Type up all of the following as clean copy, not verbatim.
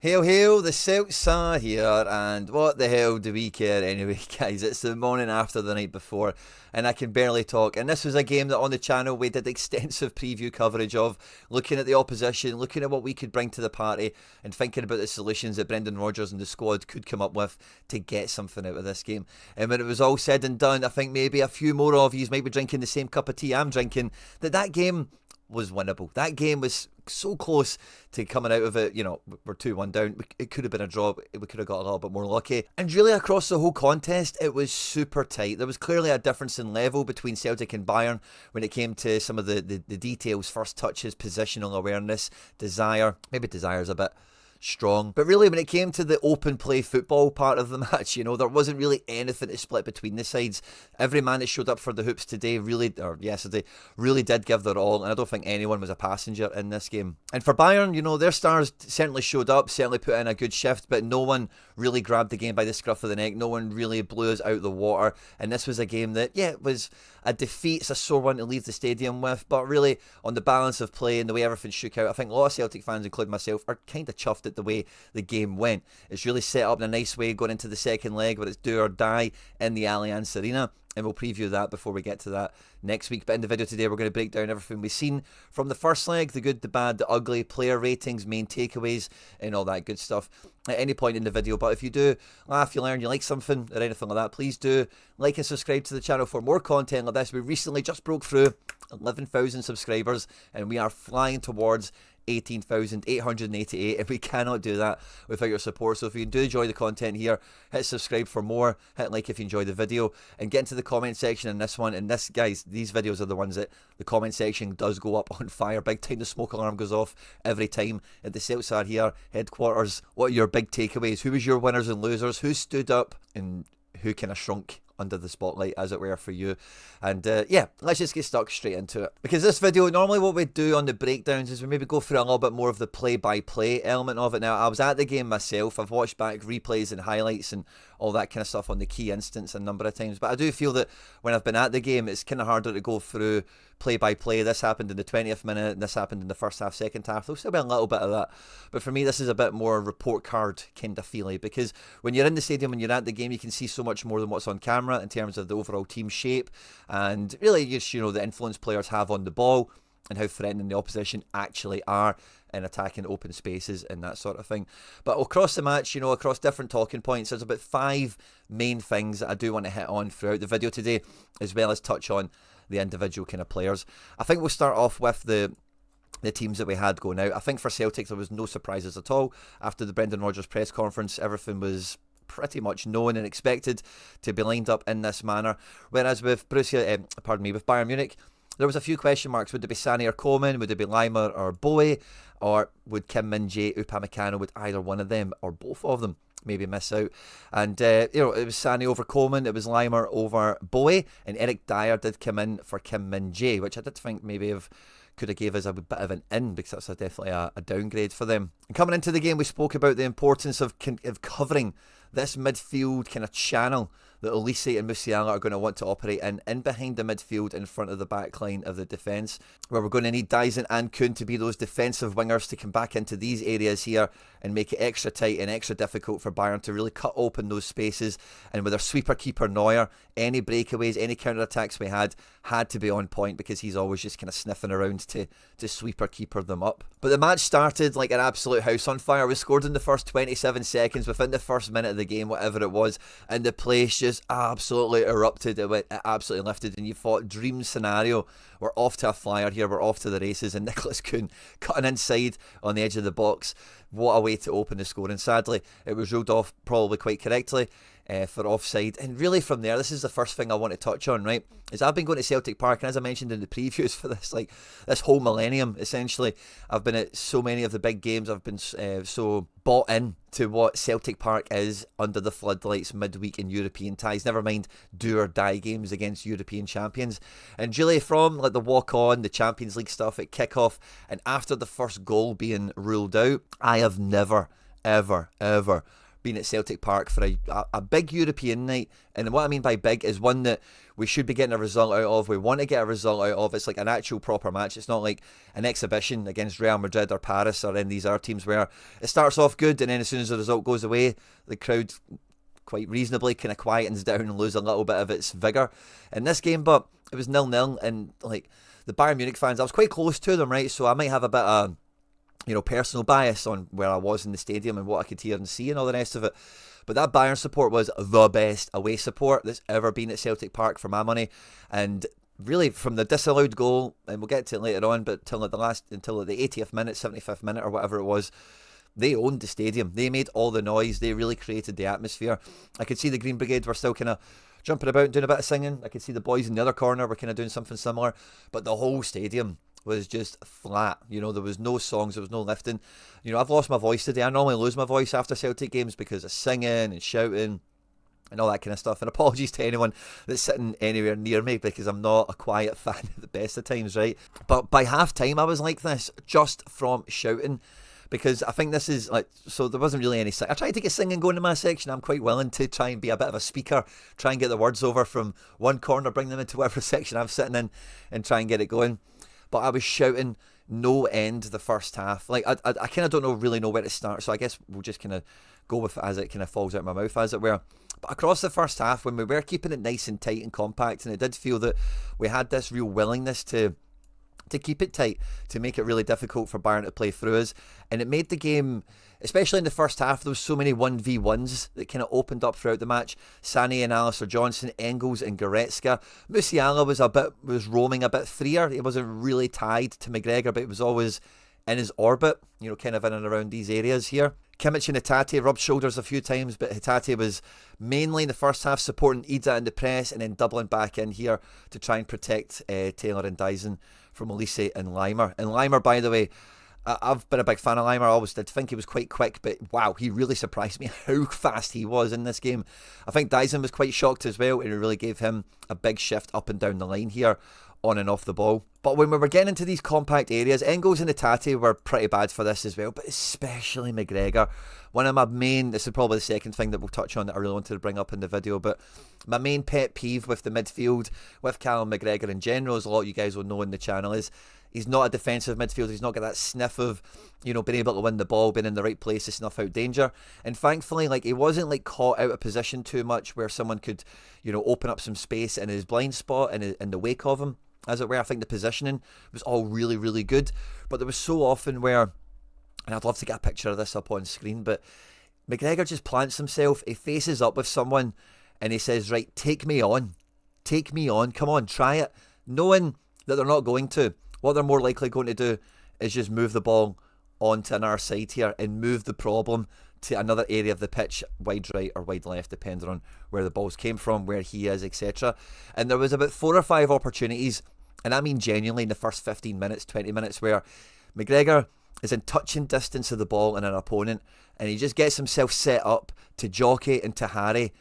Hail, hail, the Celts are here, and what the hell do we care anyway, guys? It's the morning after the night before, and I can barely talk. And this was a game that on the channel we did extensive preview coverage of, looking at the opposition, looking at what we could bring to the party, and thinking about the solutions that Brendan Rodgers and the squad could come up with to get something out of this game. And when it was all said and done, I think maybe a few more of you might be drinking the same cup of tea I'm drinking, that game was winnable. That game was so close to coming out of it. You know, we're 2-1 down. It could have been a draw. We could have got a little bit more lucky. And really across the whole contest, it was super tight. There was clearly a difference in level between Celtic and Bayern when it came to some of the details, first touches, positional awareness, desire. Maybe desire's a bit strong. But really, when it came to the open play football part of the match, you know, there wasn't really anything to split between the sides. Every man that showed up for the hoops yesterday, really did give their all, and I don't think anyone was a passenger in this game. And for Bayern, you know, their stars certainly showed up, certainly put in a good shift, but no one really grabbed the game by the scruff of the neck. No one really blew us out the water. And this was a game that, it was a defeat. It's a sore one to leave the stadium with, but really, on the balance of play and the way everything shook out, I think a lot of Celtic fans, including myself, are kind of chuffed at the way the game went. It's really set up in a nice way going into the second leg where it's do or die in the Allianz Arena, and we'll preview that before we get to that next week. But in the video today, we're going to break down everything we've seen from the first leg, the good, the bad, the ugly, player ratings, main takeaways, and all that good stuff at any point in the video. But if you do laugh, you learn, you like something or anything like that, please do like and subscribe to the channel for more content like this. We recently just broke through 11,000 subscribers, and we are flying towards 18,888, and we cannot do that without your support. So if you do enjoy the content here, hit subscribe for more, hit like if you enjoy the video, and get into the comment section in this one. And this, guys, these videos are the ones that the comment section does go up on fire big time. The smoke alarm goes off every time at the Celts Are Here headquarters. What are your big takeaways? Who was your winners and losers? Who stood up and who kind of shrunk under the spotlight, as it were, for you? And let's just get stuck straight into it, because this video, normally what we do on the breakdowns is we maybe go through a little bit more of the play-by-play element of it. Now, I was at the game myself. I've watched back replays and highlights and all that kind of stuff on the key instance a number of times, but I do feel that when I've been at the game, it's kind of harder to go through play-by-play. This happened in the 20th minute, and this happened in the first half, second half. There'll still be a little bit of that, but for me, this is a bit more report card kind of feeling, because when you're in the stadium, when you're at the game, you can see so much more than what's on camera in terms of the overall team shape, and really just, you know, the influence players have on the ball and how threatening the opposition actually are in attacking open spaces and that sort of thing. But across the match, you know, across different talking points, there's about 5 main things that I do want to hit on throughout the video today, as well as touch on the individual kind of players. I think we'll start off with the teams that we had going out. I think for Celtic, there was no surprises at all. After the Brendan Rodgers press conference, everything was pretty much known and expected to be lined up in this manner. Whereas with with Bayern Munich, there was a few question marks. Would it be Sané or Coman? Would it be Lima or Bhoys? Or would Kim Min-jae, Upamecano, would either one of them or both of them maybe miss out? And it was Sané over Coman, it was Lima over Bhoys, and Eric Dyer did come in for Kim Min-jae, which I did think maybe could have gave us a bit of an in, because that's definitely a downgrade for them. And coming into the game, we spoke about the importance of covering this midfield kind of channel that Olise and Musiala are going to want to operate in behind the midfield, in front of the back line of the defence, where we're going to need Dyson and Kuhn to be those defensive wingers to come back into these areas here and make it extra tight and extra difficult for Bayern to really cut open those spaces. And with our sweeper keeper Neuer, any breakaways, any counter-attacks we had to be on point, because he's always just kind of sniffing around to sweeper keeper them up. But the match started like an absolute house on fire. We scored in the first 27 seconds, within the first minute of the game, whatever it was, and the place just absolutely erupted. It absolutely lifted, and you thought, dream scenario, we're off to a flyer here, we're off to the races. And Nicholas Kuhn cutting inside on the edge of the box, what a way to open the score. And sadly, it was ruled off, probably quite correctly, for offside. And really from there, this is the first thing I want to touch on, right, is I've been going to Celtic Park, and as I mentioned in the previews for this, like this whole millennium, essentially, I've been at so many of the big games. I've been so bought in to what Celtic Park is under the floodlights midweek in European ties, never mind do or die games against European champions. And really from like the walk on, the Champions League stuff at kickoff, and after the first goal being ruled out, I have never, ever been at Celtic Park for a big European night. And what I mean by big is one that we should be getting a result out of. We want to get a result out of. It's like an actual proper match. It's not like an exhibition against Real Madrid or Paris or any of these other teams where it starts off good and then as soon as the result goes away, the crowd quite reasonably kind of quietens down and loses a little bit of its vigour in this game. But it was 0-0, and like the Bayern Munich fans, I was quite close to them, right? So I might have a bit of personal bias on where I was in the stadium and what I could hear and see and all the rest of it. But that Bayern support was the best away support that's ever been at Celtic Park for my money. And really, from the disallowed goal, and we'll get to it later on, but until the 80th minute, 75th minute, or whatever it was, they owned the stadium. They made all the noise. They really created the atmosphere. I could see the Green Brigade were still kind of jumping about, doing a bit of singing. I could see the boys in the other corner were kind of doing something similar. But the whole stadium was just flat. There was no songs, there was no lifting. I've lost my voice today. I normally lose my voice after Celtic games because of singing and shouting and all that kind of stuff. And apologies to anyone that's sitting anywhere near me because I'm not a quiet fan at the best of times, right? But by half time I was like this just from shouting, because I think this is so there wasn't really any I tried to get singing going in my section. I'm quite willing to try and be a bit of a speaker, try and get the words over from one corner, bring them into whatever section I'm sitting in and try and get it going. But I was shouting no end the first half. I kind of don't really know where to start, so I guess we'll just kind of go with it as it kind of falls out of my mouth, as it were. But across the first half, when we were keeping it nice and tight and compact, and it did feel that we had this real willingness to keep it tight, to make it really difficult for Bayern to play through us. And it made the game, especially in the first half, there was so many 1v1s that kind of opened up throughout the match. Sané and Alistair Johnson, Engels and Goretzka. Musiala was roaming a bit freer. He wasn't really tied to McGregor, but he was always in his orbit, kind of in and around these areas here. Kimmich and Hatate rubbed shoulders a few times, but Hatate was mainly in the first half supporting Ida in the press and then doubling back in here to try and protect Taylor and Dyson from Olise and Leimer. And Leimer, by the way, I've been a big fan of Leimer. I always did think he was quite quick, but wow, he really surprised me how fast he was in this game. I think Dyson was quite shocked as well, and it really gave him a big shift up and down the line here, on and off the ball. But when we were getting into these compact areas, Engels and Hatate were pretty bad for this as well, but especially McGregor. One of my main, this is probably the second thing that we'll touch on that I really wanted to bring up in the video, but my main pet peeve with the midfield, with Callum McGregor in general, as a lot of you guys will know in the channel, is he's not a defensive midfielder. He's not got that sniff of, being able to win the ball, being in the right place to snuff out danger. And thankfully, he wasn't caught out of position too much where someone could, open up some space in his blind spot and in the wake of him, as it were. I think the positioning was all really, really good. But there was so often where, and I'd love to get a picture of this up on screen, but McGregor just plants himself, he faces up with someone, and he says, right, take me on, come on, try it. Knowing that they're not going to. What they're more likely going to do is just move the ball onto another side here and move the problem to another area of the pitch, wide right or wide left, depending on where the balls came from, where he is, etc. And there was about 4 or 5 opportunities, and I mean genuinely in the first 15 minutes, 20 minutes, where McGregor is in touching distance of the ball and an opponent, and he just gets himself set up to jockey and to harry,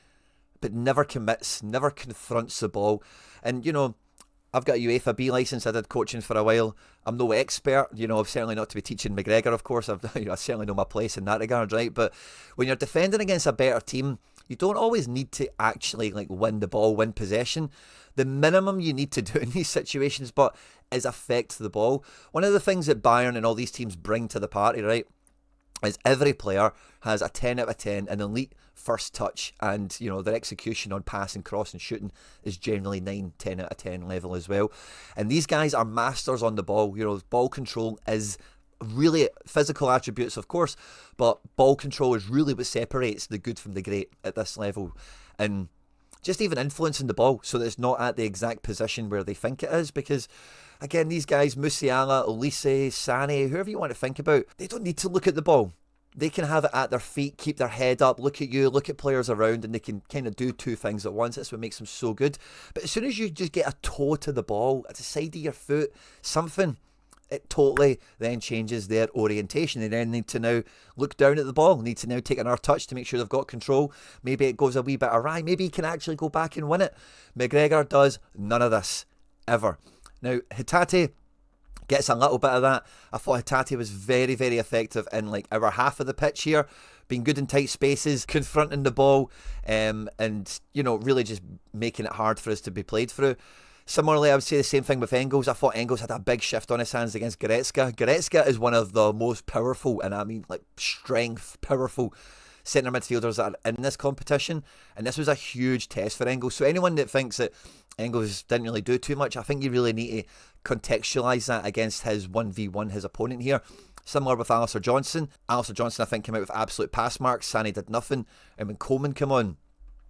but never commits, never confronts the ball. And, I've got a UEFA B licence. I did coaching for a while. I'm no expert, I've certainly not to be teaching McGregor, of course. I certainly know my place in that regard, right? But when you're defending against a better team, you don't always need to actually win the ball, win possession. The minimum you need to do in these situations, but is affect the ball. One of the things that Bayern and all these teams bring to the party, right, is every player has a 10 out of 10, an elite first touch, and their execution on pass and cross and shooting is generally 9, 10 out of 10 level as well. And these guys are masters on the ball. Ball control is really physical attributes, of course, but ball control is really what separates the good from the great at this level. And just even influencing the ball so that it's not at the exact position where they think it is, because again, these guys, Musiala, Olise, Sané, whoever you want to think about, they don't need to look at the ball. They can have it at their feet, keep their head up, look at you, look at players around, and they can kind of do 2 things at once. That's what makes them so good. But as soon as you just get a toe to the ball, at the side of your foot, something, it totally then changes their orientation. They then need to now look down at the ball, need to now take another touch to make sure they've got control. Maybe it goes a wee bit awry. Maybe he can actually go back and win it. McGregor does none of this, ever. Now, Hatate gets a little bit of that. I thought Hatate was very, very effective in our half of the pitch here, being good in tight spaces, confronting the ball, and, really just making it hard for us to be played through. Similarly, I would say the same thing with Engels. I thought Engels had a big shift on his hands against Goretzka. Goretzka is one of the most powerful, and I mean like strength, powerful centre midfielders that are in this competition, and this was a huge test for Engels. So anyone that thinks that Engels didn't really do too much, I think you really need to contextualise that against his 1v1, his opponent here. Similar with Alistair Johnson. Alistair Johnson, I think, came out with absolute pass marks. Sané did nothing, and when Coleman came on,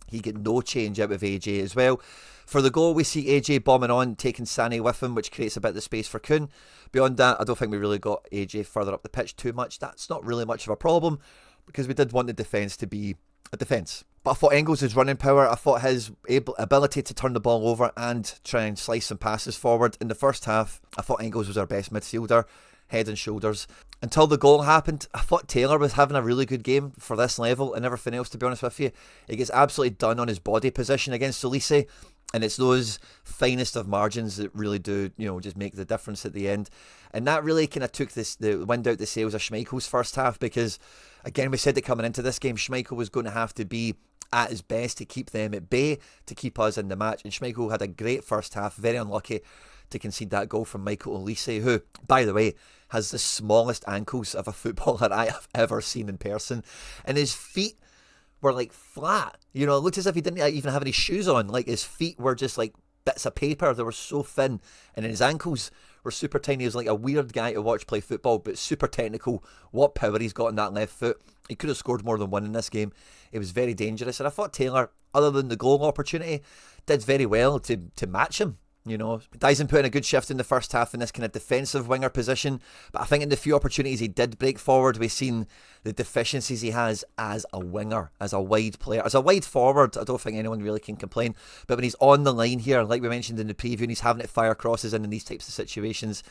he get no change out of AJ as well. For the goal, we see AJ bombing on, taking Sané with him, which creates a bit of space for Kun. Beyond that, I don't think we really got AJ further up the pitch too much. That's not really much of a problem, because we did want the defence to be a defence. But I thought Engels' running power, I thought his ability to turn the ball over and try and slice some passes forward. In the first half, I thought Engels was our best midfielder, head and shoulders. Until the goal happened, I thought Taylor was having a really good game for this level and everything else, to be honest with you. He gets absolutely done on his body position against Olise, and it's those finest of margins that really do, just make the difference at the end. And that really kind of took the wind out the sails of Schmeichel's first half, because, again, we said that coming into this game, Schmeichel was going to have to be at his best to keep them at bay, to keep us in the match. And Schmeichel had a great first half, very unlucky to concede that goal from Michael Olise, who, by the way, has the smallest ankles of a footballer I have ever seen in person. And his feet were like flat. It looked as if he didn't even have any shoes on. Like, his feet were just like bits of paper. They were so thin. And his ankles were super tiny. He was like a weird guy to watch play football, but super technical. What power he's got in that left foot. He could have scored more than one in this game. It was very dangerous. And I thought Taylor, other than the goal opportunity, did very well to match him. Dyson put in a good shift in the first half in this kind of defensive winger position, but I think in the few opportunities he did break forward, we've seen the deficiencies he has as a winger, as a wide player, as a wide forward. I don't think anyone really can complain, but when he's on the line here, like we mentioned in the preview, and he's having to fire crosses in these types of situations,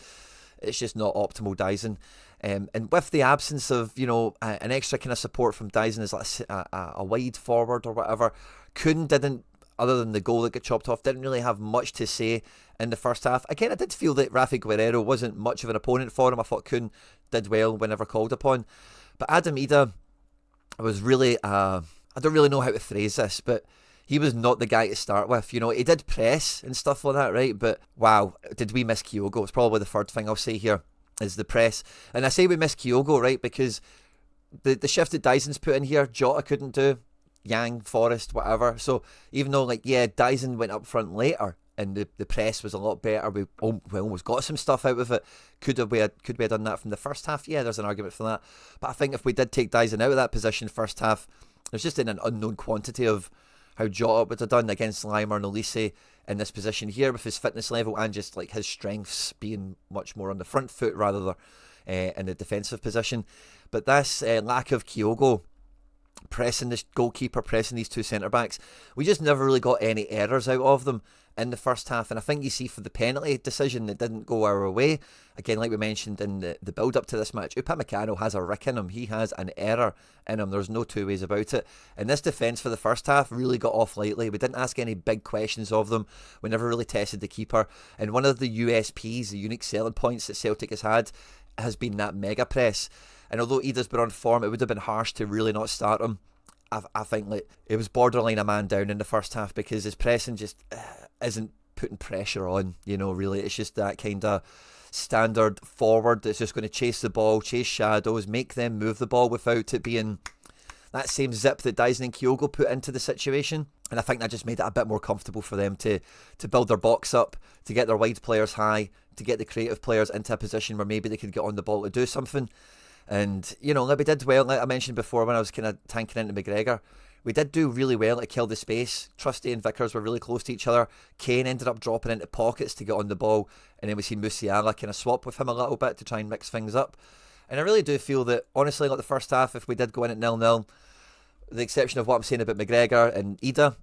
it's just not optimal Dyson. And with the absence of, an extra kind of support from Dyson as like a wide forward or whatever, Kun didn't, other than the goal that got chopped off, didn't really have much to say in the first half. Again, I did feel that Rafi Guerrero wasn't much of an opponent for him. I thought Kun did well whenever called upon. But Adam Ida was really, I don't really know how to phrase this, but he was not the guy to start with. He did press and stuff like that, right? But wow, did we miss Kyogo? It's probably the third thing I'll say here, is the press. And I say we miss Kyogo, right? Because the shift that Dyson's put in here, Jota couldn't do. Yang, Forrest, whatever. So even though, Dyson went up front later and the press was a lot better, we almost got some stuff out of it. Could we have done that from the first half? Yeah, there's an argument for that. But I think if we did take Dyson out of that position first half, there's just an unknown quantity of how Jota would have done against Laimer and Olise in this position here, with his fitness level and just his strengths being much more on the front foot rather than in the defensive position. But this lack of Kyogo pressing this goalkeeper, pressing these two centre-backs, we just never really got any errors out of them in the first half. And I think you see for the penalty decision that didn't go our way, again, like we mentioned in the build-up to this match, Upamecano has a rick in him. He has an error in him. There's no two ways about it. And this defence for the first half really got off lightly. We didn't ask any big questions of them. We never really tested the keeper. And one of the USPs, the unique selling points that Celtic has been that mega press. And although Ida's been on form, it would have been harsh to really not start him. I think it was borderline a man down in the first half, because his pressing just isn't putting pressure on, really. It's just that kind of standard forward that's just going to chase the ball, chase shadows, make them move the ball without it being that same zip that Dyson and Kyogo put into the situation. And I think that just made it a bit more comfortable for them to build their box up, to get their wide players high, to get the creative players into a position where maybe they could get on the ball to do something. And, we did well, like I mentioned before when I was kind of tanking into McGregor. We did do really well to kill the space. Trusty and Vickers were really close to each other. Kane ended up dropping into pockets to get on the ball. And then we see Musiala kind of swap with him a little bit to try and mix things up. And I really do feel that, honestly, like the first half, if we did go in at 0-0, the exception of what I'm saying about McGregor and Ida,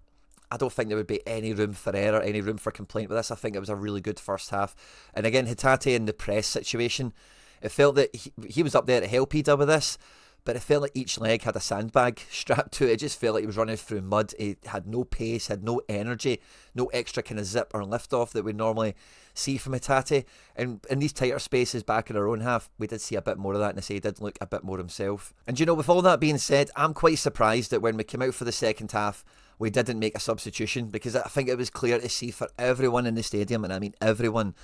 I don't think there would be any room for error, any room for complaint with this. I think it was a really good first half. And again, Hatate in the press situation, it felt that he was up there to help Ida with this, but it felt like each leg had a sandbag strapped to it. It just felt like he was running through mud. He had no pace, had no energy, no extra kind of zip or lift off that we normally see from Hatate. And in these tighter spaces back in our own half, we did see a bit more of that, and I say he did look a bit more himself. And you know, with all that being said, I'm quite surprised that when we came out for the second half, we didn't make a substitution, because I think it was clear to see for everyone in the stadium, and I mean everyone,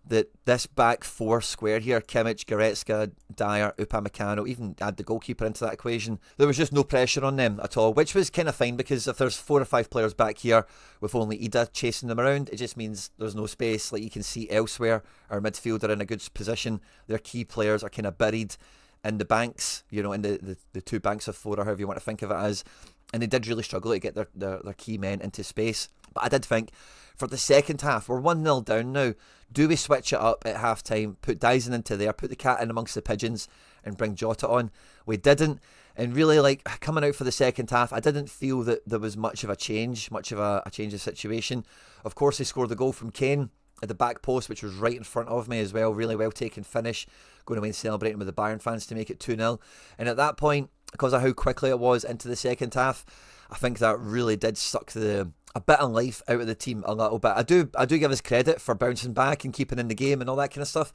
that this back four square here, Kimmich, Goretzka, Dyer, Upamecano, even add the goalkeeper into that equation, there was just no pressure on them at all, which was kind of fine, because if there's 4 or 5 players back here with only Ida chasing them around, it just means there's no space. Like you can see elsewhere, our midfield are in a good position, their key players are kind of buried in the banks, you know, in the 2 banks of 4, or however you want to think of it as, and they did really struggle to get their key men into space. But I did think, for the second half, we're 1-0 down now. Do we switch it up at half time, put Dyson into there, put the cat in amongst the pigeons, and bring Jota on? We didn't. And really, like, coming out for the second half, I didn't feel that there was much of a change, of situation. Of course, they scored the goal from Kane at the back post, which was right in front of me as well. Really well taken finish, going away and celebrating with the Bayern fans to make it 2-0. And at that point, because of how quickly it was into the second half, I think that really did suck a bit of life out of the team a little bit. I do give us credit for bouncing back and keeping in the game and all that kind of stuff.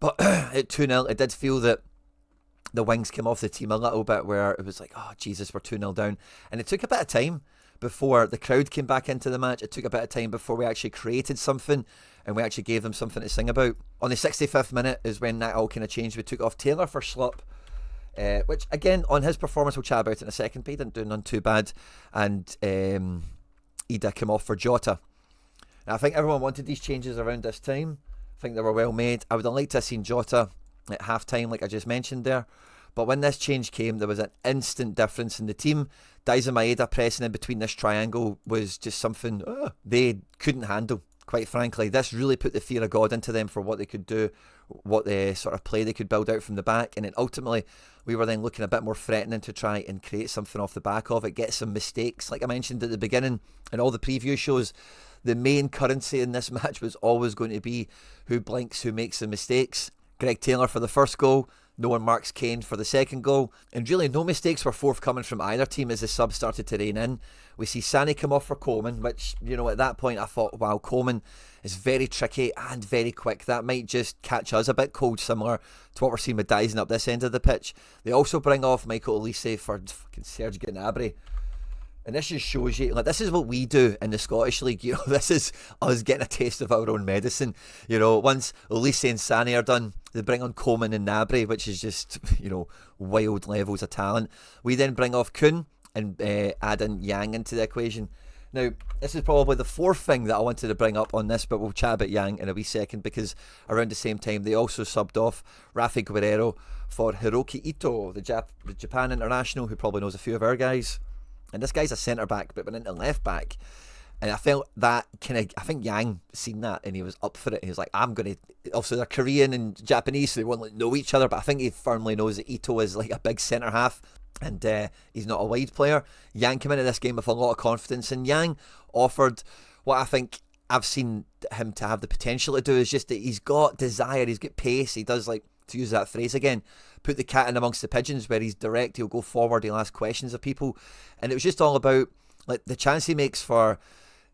But at 2-0, it did feel that the wings came off the team a little bit, where it was like, oh, Jesus, we're 2-0 down. And it took a bit of time before the crowd came back into the match. It took a bit of time before we actually created something and we actually gave them something to sing about. On the 65th minute is when that all kind of changed. We took off Taylor for Schlupp. Which, again, on his performance, we'll chat about it in a second, but he didn't do none too bad. And Ida came off for Jota. Now, I think everyone wanted these changes around this time. I think they were well made. I would have liked to have seen Jota at half-time, like I just mentioned there. But when this change came, there was an instant difference in the team. Daizen Maeda pressing in between this triangle was just something they couldn't handle, quite frankly. This really put the fear of God into them for what they could do, what the sort of play they could build out from the back. And then ultimately, we were then looking a bit more threatening to try and create something off the back of it, get some mistakes. Like I mentioned at the beginning, and all the preview shows, the main currency in this match was always going to be who blinks, who makes the mistakes. Greg Taylor for the first goal. No one marks Kane for the second goal. And really no mistakes were forthcoming from either team as the subs started to rein in. We see Sané come off for Coleman, which, you know, at that point I thought, wow, Coleman is very tricky and very quick. That might just catch us a bit cold, similar to what we're seeing with Dyson up this end of the pitch. They also bring off Michael Olise for fucking Serge Gnabry. And this just shows you, like, this is what we do in the Scottish League. You know, this is us getting a taste of our own medicine. You know, once Olise and Sané are done, they bring on Coleman and Gnabry, which is just, you know, wild levels of talent. We then bring off Kuhn and add in Yang into the equation. Now, this is probably the fourth thing that I wanted to bring up on this, but we'll chat about Yang in a wee second, because around the same time, they also subbed off Rafi Guerreiro for Hiroki Ito, the Japan international, who probably knows a few of our guys. And this guy's a centre-back, but went into left-back. And I felt that I think Yang seen that and he was up for it. He was like, I'm going to, obviously they're Korean and Japanese, so they won't know each other, but I think he firmly knows that Ito is like a big centre-half and he's not a wide player. Yang came into this game with a lot of confidence, and Yang offered what I think I've seen him to have the potential to do, is just that he's got desire, he's got pace, he does, like, to use that phrase again, put the cat in amongst the pigeons, where he's direct, he'll go forward, he'll ask questions of people. And it was just all about, like, the chance he makes for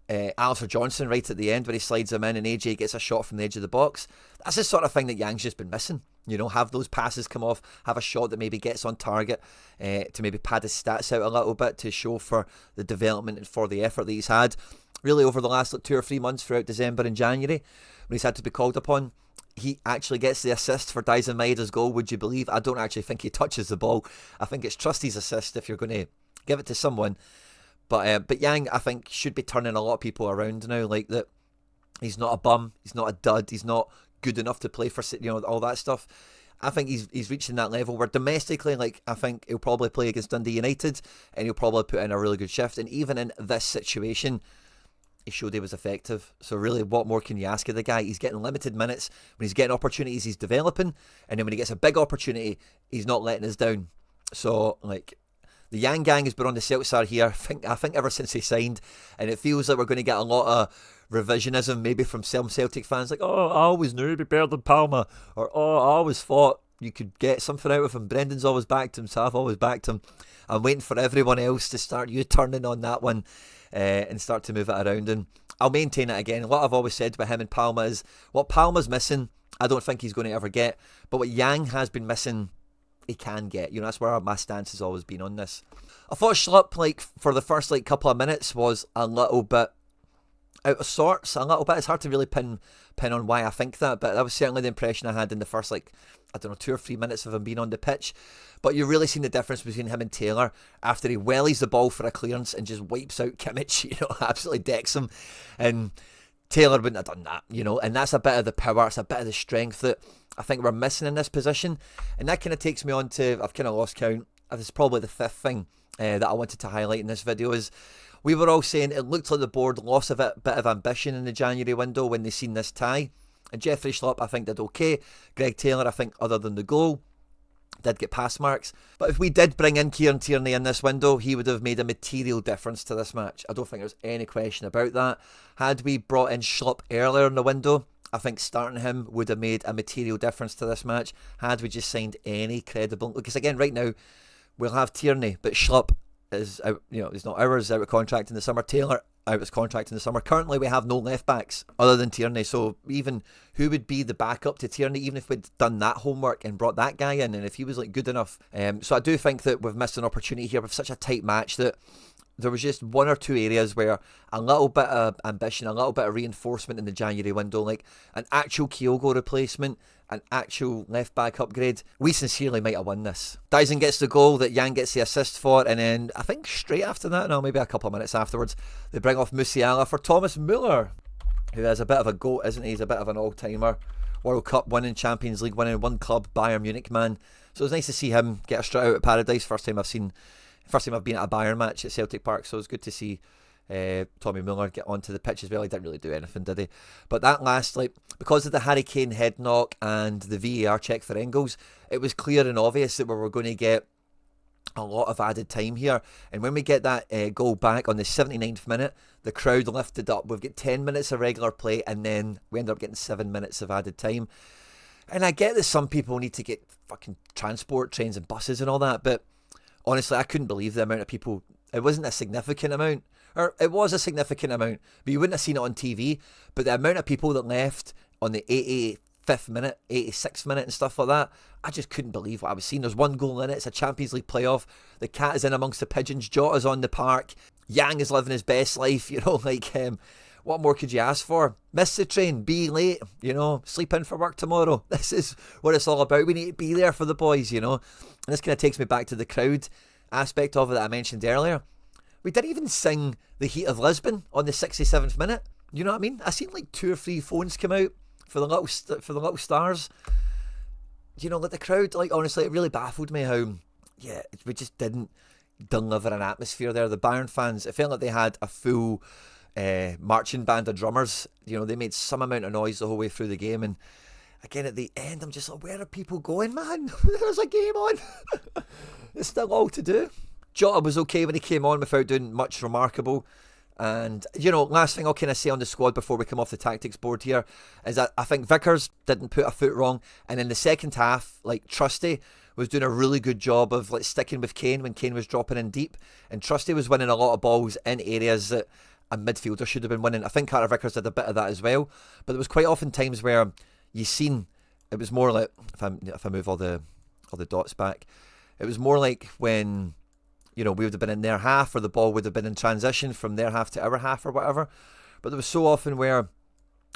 Alistair Johnson right at the end, where he slides him in and AJ gets a shot from the edge of the box. That's the sort of thing that Yang's just been missing. You know, have those passes come off, have a shot that maybe gets on target, to maybe pad his stats out a little bit, to show for the development and for the effort that he's had really over the last 2 or 3 months throughout December and January, when he's had to be called upon. He actually gets the assist for Daizen Maeda's goal, would you believe? I don't actually think he touches the ball. I think it's Trusty's assist if you're going to give it to someone. But Yang, I think, should be turning a lot of people around now. Like, that he's not a bum, he's not a dud, he's not good enough to play for, you know, all that stuff. I think he's reaching that level where domestically, like, I think he'll probably play against Dundee United and he'll probably put in a really good shift. And even in this situation, he showed he was effective. So really, what more can you ask of the guy? He's getting limited minutes. When he's getting opportunities, he's developing. And then when he gets a big opportunity, he's not letting us down. So, like, the Yang gang has been on the Celtic here, I think ever since he signed. And it feels like we're going to get a lot of revisionism maybe from some Celtic fans. Like, oh, I always knew he'd be better than Palma. Or, oh, I always thought you could get something out of him. Brendan's always backed him, so I've always backed him. I'm waiting for everyone else to start U-turning on that one and start to move it around. And I'll maintain it again. What I've always said about him and Palma is what Palma's missing, I don't think he's going to ever get. But what Yang has been missing, he can get. You know, that's where my stance has always been on this. I thought Schlupp, like, for the first couple of minutes was a little bit out of sorts, a little bit. It's hard to really pin on why I think that, but that was certainly the impression I had in the first, 2 or 3 minutes of him being on the pitch. But you're really seeing the difference between him and Taylor after he wellies the ball for a clearance and just wipes out Kimmich, absolutely decks him. And Taylor wouldn't have done that, and that's a bit of the power, it's a bit of the strength that I think we're missing in this position. And that kind of takes me on to, I've kind of lost count, this is probably the fifth thing that I wanted to highlight in this video is, we were all saying it looked like the board lost a bit of ambition in the January window when they seen this tie. And Jeffrey Schlupp, I think, did okay. Greg Taylor, I think, other than the goal, did get pass marks. But if we did bring in Kieran Tierney in this window, he would have made a material difference to this match. I don't think there's any question about that. Had we brought in Schlupp earlier in the window, I think starting him would have made a material difference to this match. Had we just signed any credible... Because again, right now, we'll have Tierney, but Schlupp is out, he's not ours, out of contract in the summer. Taylor out of his contract in the summer. Currently we have no left backs other than Tierney, so even who would be the backup to Tierney, even if we'd done that homework and brought that guy in, and if he was good enough. So I do think that we've missed an opportunity here with such a tight match that there was just one or two areas where a little bit of ambition, a little bit of reinforcement in the January window, like an actual Kyogo replacement, an actual left back upgrade, we sincerely might have won this. Dyson gets the goal that Yang gets the assist for, and then I think straight after that, no, maybe a couple of minutes afterwards, they bring off Musiala for Thomas Müller, who has a bit of a goat, isn't he? He's a bit of an all-timer. World Cup winning, Champions League winning, one club, Bayern Munich man. So it was nice to see him get a straight out of paradise. First time I've been at a Bayern match at Celtic Park, so it was good to see Tommy Müller get onto the pitch as well. He didn't really do anything, did he? But that last, because of the Harry Kane head knock and the VAR check for Engels, it was clear and obvious that we were going to get a lot of added time here. And when we get that goal back on the 79th minute, the crowd lifted up. We've got 10 minutes of regular play, and then we end up getting 7 minutes of added time. And I get that some people need to get fucking transport, trains and buses and all that, but honestly, I couldn't believe the amount of people. It wasn't a significant amount. Or it was a significant amount, but you wouldn't have seen it on TV. But the amount of people that left on the 85th minute, 86th minute and stuff like that, I just couldn't believe what I was seeing. There's one goal in it. It's a Champions League play-off. The cat is in amongst the pigeons. Jota's on the park. Yang is living his best life. What more could you ask for? Miss the train, be late, sleep in for work tomorrow. This is what it's all about. We need to be there for the boys, And this kind of takes me back to the crowd aspect of it that I mentioned earlier. We didn't even sing The Heat of Lisbon on the 67th minute. You know what I mean? I seen 2 or 3 phones come out for the little stars. The crowd, honestly, it really baffled me how, we just didn't deliver an atmosphere there. The Bayern fans, it felt like they had a full marching band of drummers. They made some amount of noise the whole way through the game, and again at the end I'm just like, where are people going, man? There's a game on. There's still all to do. Jota was okay when he came on without doing much remarkable. And, last thing I'll kind of say on the squad before we come off the tactics board here is that I think Vickers didn't put a foot wrong. And in the second half, Trusty was doing a really good job of sticking with Kane when Kane was dropping in deep. And Trusty was winning a lot of balls in areas that a midfielder should have been winning. I think Carter Vickers did a bit of that as well. But there was quite often times where you seen, it was more like, if I move all the dots back, it was more like when... we would have been in their half, or the ball would have been in transition from their half to our half or whatever. But there was so often where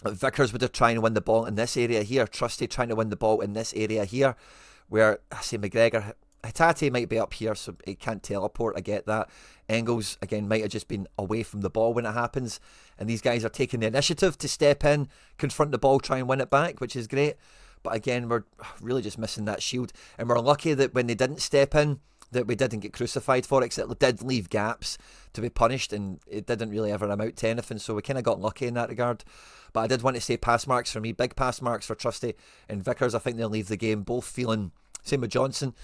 Vickers would have tried to win the ball in this area here, Trusty trying to win the ball in this area here, where, I say McGregor, Hatate might be up here, so he can't teleport, I get that. Engels, again, might have just been away from the ball when it happens. And these guys are taking the initiative to step in, confront the ball, try and win it back, which is great. But again, we're really just missing that shield. And we're lucky that when they didn't step in, that we didn't get crucified for it, because it did leave gaps to be punished, and it didn't really ever amount to anything, so we kind of got lucky in that regard. But I did want to say pass marks for me, big pass marks for Trusty and Vickers. I think they'll leave the game both feeling, same with Johnson,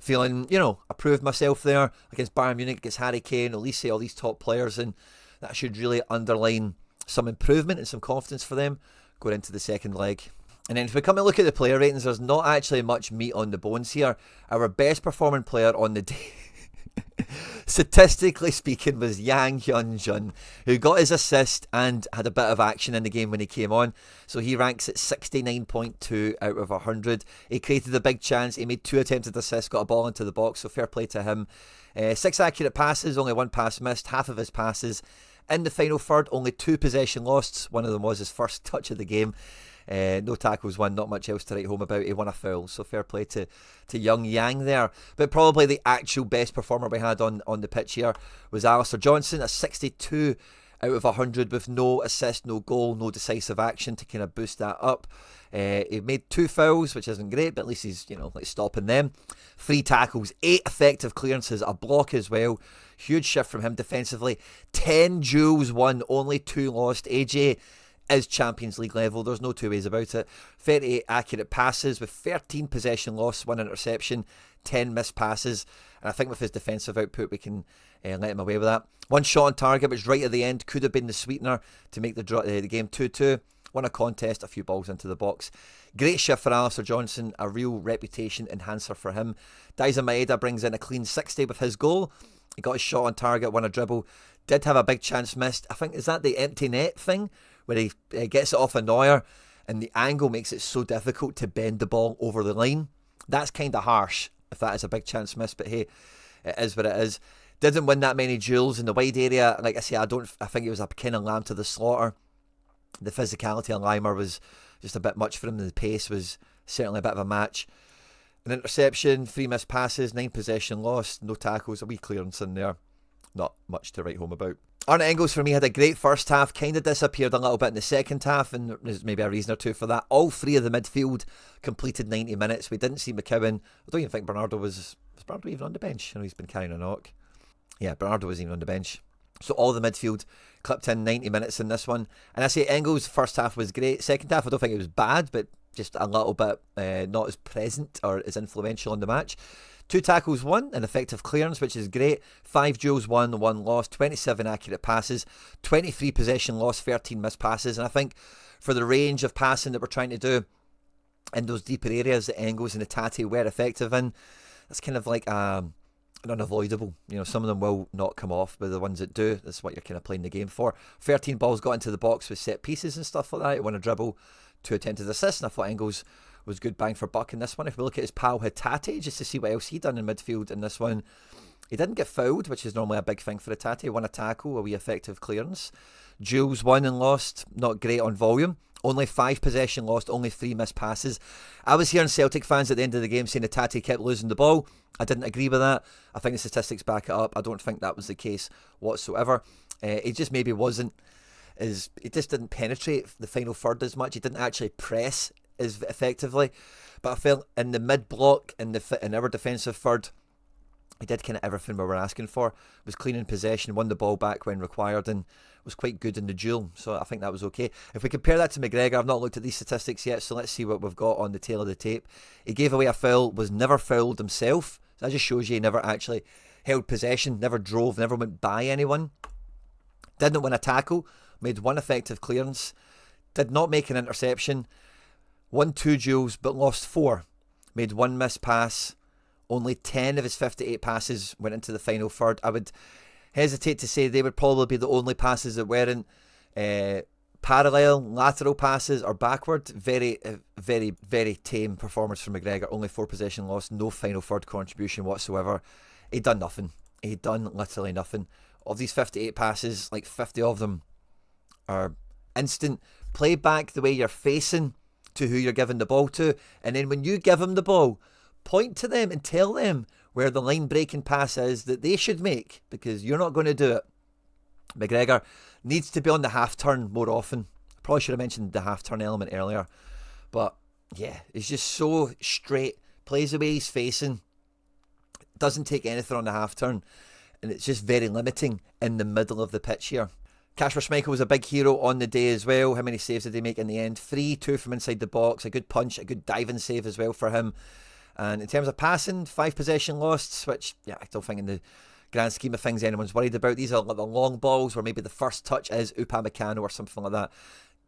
feeling, I proved myself there against Bayern Munich, against Harry Kane, Elise, all these top players, and that should really underline some improvement and some confidence for them going into the second leg. And then if we come and look at the player ratings, there's not actually much meat on the bones here. Our best performing player on the day, statistically speaking, was Yang Hyun-jun, who got his assist and had a bit of action in the game when he came on. So he ranks at 69.2 out of 100. He created a big chance. He made 2 attempted assists, got a ball into the box, so fair play to him. 6 accurate passes, only 1 pass missed, half of his passes. In the final third, only 2 possession lost. One of them was his first touch of the game. No tackles won, not much else to write home about. He won a foul, so fair play to young Yang there. But probably the actual best performer we had on the pitch here was Alistair Johnson, a 62 out of 100 with no assist, no goal, no decisive action to kind of boost that up. He made 2 fouls, which isn't great, but at least he's, like stopping them. 3 tackles, 8 effective clearances, a block as well. Huge shift from him defensively. 10 duels won, only 2 lost. AJ is Champions League level, there's no two ways about it. 38 accurate passes with 13 possession loss, 1 interception, 10 missed passes, and I think with his defensive output we can let him away with that. 1 shot on target, which right at the end could have been the sweetener to make the game 2-2. Won a contest, a few balls into the box. Great shift for Alistair Johnson, a real reputation enhancer for him. Daizen Maeda brings in a clean 60 with his goal. He got his shot on target, won a dribble, did have a big chance missed. I think, is that the empty net thing? Where he gets it off a Neuer and the angle makes it so difficult to bend the ball over the line. That's kind of harsh if that is a big chance missed, but hey, it is what it is. Didn't win that many duels in the wide area. Like I say, I think it was a kind of lamb to the slaughter. The physicality of Limer was just a bit much for him. The pace was certainly a bit of a match. An interception, 3 missed passes, 9 possession lost, no tackles, a wee clearance in there. Not much to write home about. Arne Engels for me had a great first half, kind of disappeared a little bit in the second half, and there's maybe a reason or two for that. All 3 of the midfield completed 90 minutes. We didn't see McCowan. I don't even think Bernardo was Bernardo even on the bench? I know he's been carrying a knock. Yeah, Bernardo wasn't even on the bench. So all the midfield clipped in 90 minutes in this one. And I say Engels' first half was great. Second half, I don't think it was bad, but just a little bit not as present or as influential in the match. 2 tackles won, an effective clearance, which is great. 5 duels won, 1 lost, 27 accurate passes, 23 possession lost, 13 missed passes. And I think for the range of passing that we're trying to do in those deeper areas that Engels and Hatate were effective in, that's kind of like an unavoidable. Some of them will not come off, but the ones that do, that's what you're kind of playing the game for. 13 balls got into the box with set pieces and stuff like that. He won a dribble, 2 attempted assists, and I thought Engels was good bang for buck in this one. If we look at his pal Hatate, just to see what else he done in midfield in this one, he didn't get fouled, which is normally a big thing for Hatate. He won a tackle, a wee effective clearance. Duels won and lost, not great on volume. Only 5 possession lost, only 3 missed passes. I was hearing Celtic fans at the end of the game saying Hatate kept losing the ball. I didn't agree with that. I think the statistics back it up. I don't think that was the case whatsoever. He just maybe wasn't as, he just didn't penetrate the final third as much. He didn't actually press as effectively, but I felt in the mid block in our defensive third, he did kind of everything we were asking for. Was clean in possession, won the ball back when required, and was quite good in the duel. So I think that was okay. If we compare that to McGregor, I've not looked at these statistics yet, so let's see what we've got on the tail of the tape. He gave away a foul, was never fouled himself. So that just shows you he never actually held possession, never drove, never went by anyone. Didn't win a tackle, made 1 effective clearance, did not make an interception. Won 2 duels but lost 4. Made 1 missed pass. Only 10 of his 58 passes went into the final third. I would hesitate to say they would probably be the only passes that weren't parallel, lateral passes or backward. Very, very, very tame performance from McGregor. Only 4 possession lost. No final third contribution whatsoever. He done nothing. He done literally nothing. Of these 58 passes, like 50 of them are instant. Play back the way you're facing to who you're giving the ball to, and then when you give them the ball, point to them and tell them where the line breaking pass is that they should make, because you're not going to do it. McGregor needs to be on the half turn more often. I probably should have mentioned the half turn element earlier, but yeah, he's just so straight, plays the way he's facing, doesn't take anything on the half turn, and it's just very limiting in the middle of the pitch here. Kasper Schmeichel was a big hero on the day as well. How many saves did he make in the end? 3, 2 from inside the box, a good punch, a good diving save as well for him. And in terms of passing, 5 possession lost, which I don't think in the grand scheme of things anyone's worried about. These are like the long balls where maybe the first touch is Upamecano or something like that.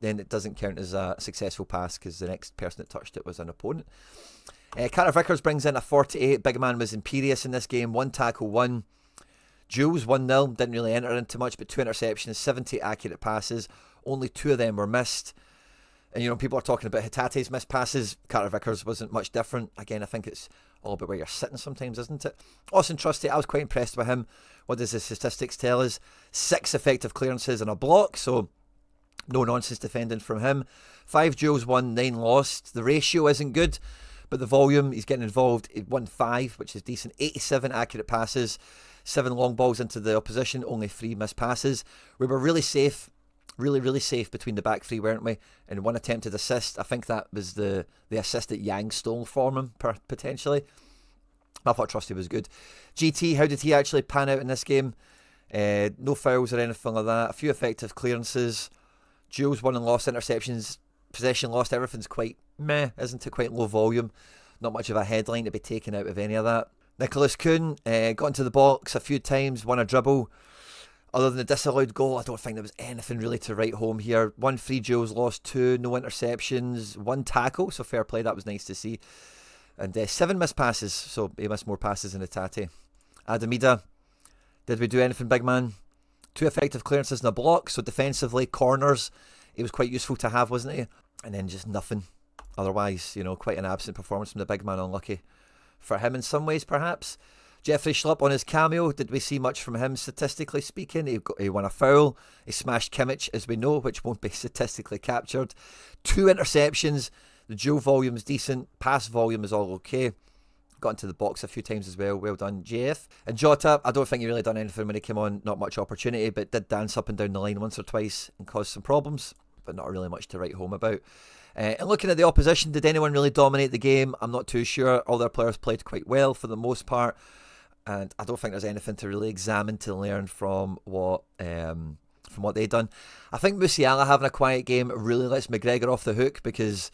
then it doesn't count as a successful pass because the next person that touched it was an opponent. Carter Vickers brings in a 48. Big man was imperious in this game. 1 tackle, 1. Jules 1-0. Didn't really enter into much, but 2 interceptions, 70 accurate passes. Only 2 of them were missed. And, you know, people are talking about Hitate's missed passes. Carter Vickers wasn't much different. Again, I think it's all about where you're sitting sometimes, isn't it? Austin Trusty, I was quite impressed with him. What does the statistics tell us? 6 effective clearances and a block, so no nonsense defending from him. 5 duels won, 9 lost. The ratio isn't good, but the volume, he's getting involved. He won 5, which is decent. 87 accurate passes, 7 long balls into the opposition, only 3 missed passes. We were really safe, really safe between the back 3, weren't we? And 1 attempted assist. I think that was the assist that Yang stole from him, potentially. I thought Trusty was good. GT, how did he actually pan out in this game? No fouls or anything like that. A few effective clearances. Duels won and lost, interceptions, possession lost. Everything's quite meh, isn't it? Quite low volume. Not much of a headline to be taken out of any of that. Nicholas Kuhn got into the box a few times, won a dribble. Other than the disallowed goal, I don't think there was anything really to write home here. 1 free duels, lost 2, no interceptions, 1 tackle, so fair play, that was nice to see. And 7 missed passes, so he missed more passes than Hatate. Adamida, did we do anything, big man? 2 effective clearances and a block, so defensively, corners, he was quite useful to have, wasn't he? And then just nothing. Otherwise, you know, quite an absent performance from the big man, unlucky for him in some ways, perhaps. Jeffrey Schlupp on his cameo, did we see much from him statistically speaking? He won a foul, he smashed Kimmich, as we know, which won't be statistically captured. 2 interceptions, the duel volume's decent, pass volume is all okay. Got into the box a few times as well, well done JF. And Jota, I don't think he really done anything when he came on, not much opportunity, but did dance up and down the line once or twice and cause some problems, but not really much to write home about. And looking at the opposition, did anyone really dominate the game? I'm not too sure. All their players played quite well for the most part. And I don't think there's anything to really examine to learn from what they've done. I think Musiala having a quiet game really lets McGregor off the hook, because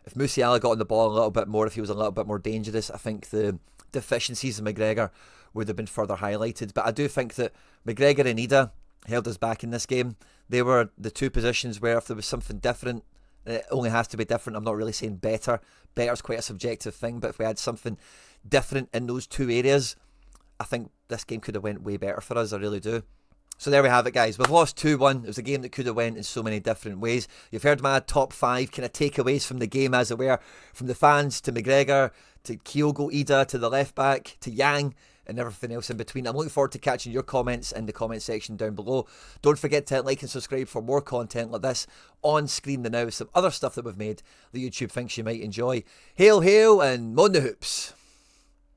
if Musiala got on the ball a little bit more, if he was a little bit more dangerous, I think the deficiencies of McGregor would have been further highlighted. But I do think that McGregor and Ida held us back in this game. They were the 2 positions where if there was something different, it only has to be different. I'm not really saying better. Better's quite a subjective thing, but if we had something different in those 2 areas, I think this game could have went way better for us, I really do. So there we have it, guys. We've lost 2-1. It was a game that could have went in so many different ways. You've heard my top 5 kind of takeaways from the game, as it were, from the fans to McGregor, to Kyogo Ida, to the left back, to Yang, and everything else in between. I'm looking forward to catching your comments in the comment section down below. Don't forget to like and subscribe for more content like this on screen now. Some other stuff that we've made that YouTube thinks you might enjoy. Hail, hail, and mon the hoops.